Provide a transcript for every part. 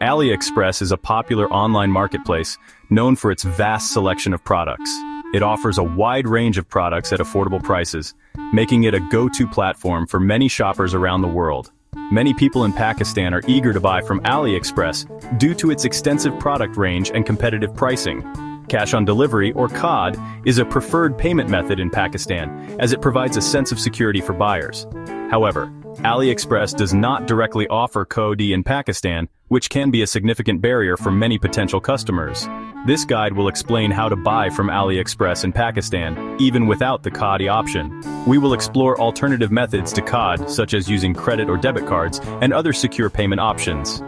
AliExpress is a popular online marketplace known for its vast selection of products. It offers a wide range of products at affordable prices, making it a go-to platform for many shoppers around the world. Many people in Pakistan are eager to buy from AliExpress due to its extensive product range and competitive pricing. Cash on delivery, or COD, is a preferred payment method in Pakistan, as it provides a sense of security for buyers. However, AliExpress does not directly offer COD in Pakistan, which can be a significant barrier for many potential customers. This guide will explain how to buy from AliExpress in Pakistan, even without the COD option. We will explore alternative methods to COD, such as using credit or debit cards, and other secure payment options.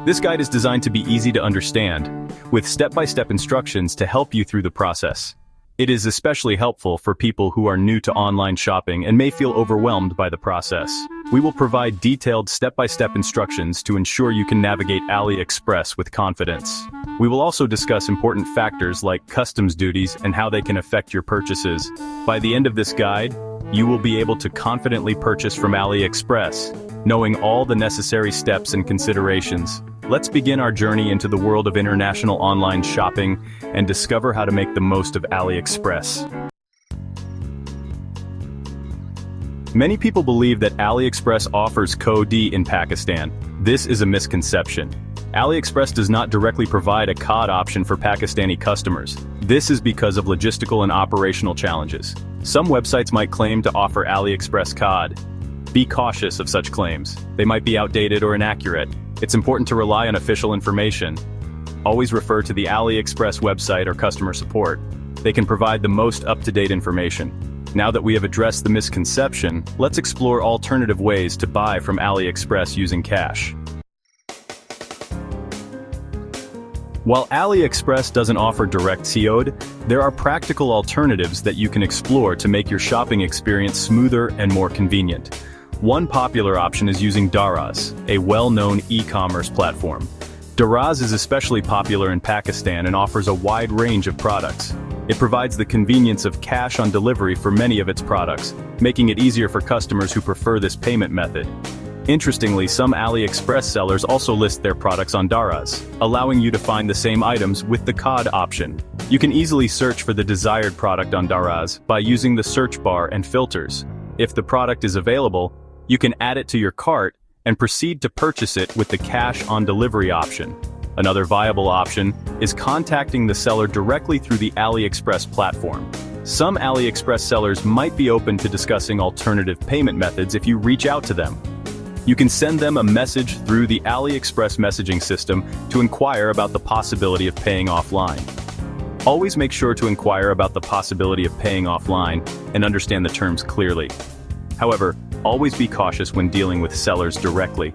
This guide is designed to be easy to understand, with step-by-step instructions to help you through the process. It is especially helpful for people who are new to online shopping and may feel overwhelmed by the process. We will provide detailed step-by-step instructions to ensure you can navigate AliExpress with confidence. We will also discuss important factors like customs duties and how they can affect your purchases. By the end of this guide, you will be able to confidently purchase from AliExpress, knowing all the necessary steps and considerations. Let's begin our journey into the world of international online shopping and discover how to make the most of AliExpress. Many people believe that AliExpress offers COD in Pakistan. This is a misconception. AliExpress does not directly provide a COD option for Pakistani customers. This is because of logistical and operational challenges. Some websites might claim to offer AliExpress COD. Be cautious of such claims. They might be outdated or inaccurate. It's important to rely on official information. Always refer to the AliExpress website or customer support. They can provide the most up-to-date information. Now that we have addressed the misconception, let's explore alternative ways to buy from AliExpress using cash. While AliExpress doesn't offer direct COD, there are practical alternatives that you can explore to make your shopping experience smoother and more convenient. One popular option is using Daraz, a well-known e-commerce platform. Daraz is especially popular in Pakistan and offers a wide range of products. It provides the convenience of cash on delivery for many of its products, making it easier for customers who prefer this payment method. Interestingly, some AliExpress sellers also list their products on Daraz, allowing you to find the same items with the COD option. You can easily search for the desired product on Daraz by using the search bar and filters. If the product is available, you can add it to your cart and proceed to purchase it with the cash on delivery option. Another viable option is contacting the seller directly through the AliExpress platform. Some AliExpress sellers might be open to discussing alternative payment methods if you reach out to them. You can send them a message through the AliExpress messaging system to inquire about the possibility of paying offline. Always make sure to inquire about the possibility of paying offline and understand the terms clearly. However, always be cautious when dealing with sellers directly.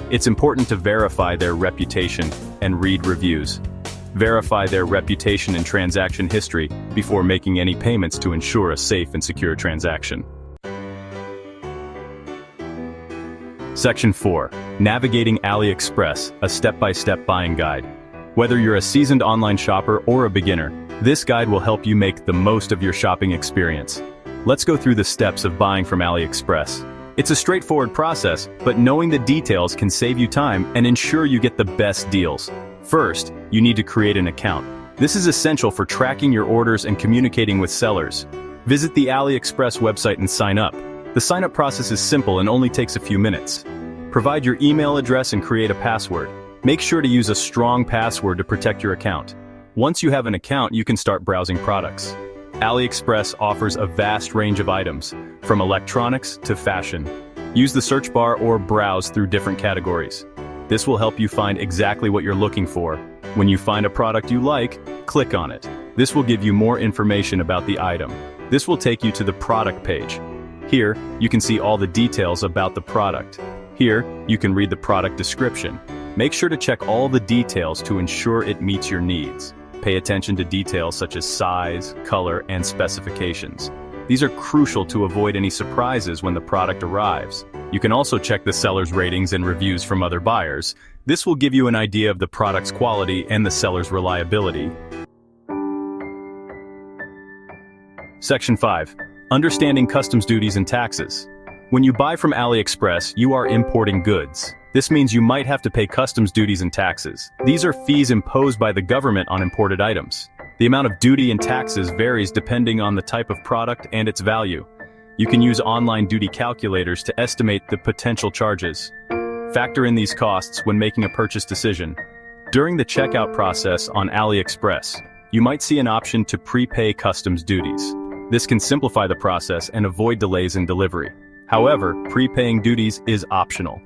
It's important to verify their reputation and read reviews. Verify their reputation and transaction history before making any payments to ensure a safe and secure transaction. Section 4. Navigating AliExpress, a step-by-step buying guide. Whether you're a seasoned online shopper or a beginner, this guide will help you make the most of your shopping experience. Let's go through the steps of buying from AliExpress. It's a straightforward process, but knowing the details can save you time and ensure you get the best deals. First, you need to create an account. This is essential for tracking your orders and communicating with sellers. Visit the AliExpress website and sign up. The sign-up process is simple and only takes a few minutes. Provide your email address and create a password. Make sure to use a strong password to protect your account. Once you have an account, you can start browsing products. AliExpress offers a vast range of items, from electronics to fashion. Use the search bar or browse through different categories. This will help you find exactly what you're looking for. When you find a product you like, click on it. This will give you more information about the item. This will take you to the product page. Here, you can see all the details about the product. Here, you can read the product description. Make sure to check all the details to ensure it meets your needs. Pay attention to details such as size, color, and specifications. These are crucial to avoid any surprises when the product arrives. You can also check the seller's ratings and reviews from other buyers. This will give you an idea of the product's quality and the seller's reliability. Section 5. Understanding customs duties and taxes. When you buy from AliExpress, you are importing goods. This means you might have to pay customs duties and taxes. These are fees imposed by the government on imported items. The amount of duty and taxes varies depending on the type of product and its value. You can use online duty calculators to estimate the potential charges. Factor in these costs when making a purchase decision. During the checkout process on AliExpress, you might see an option to prepay customs duties. This can simplify the process and avoid delays in delivery. However, prepaying duties is optional.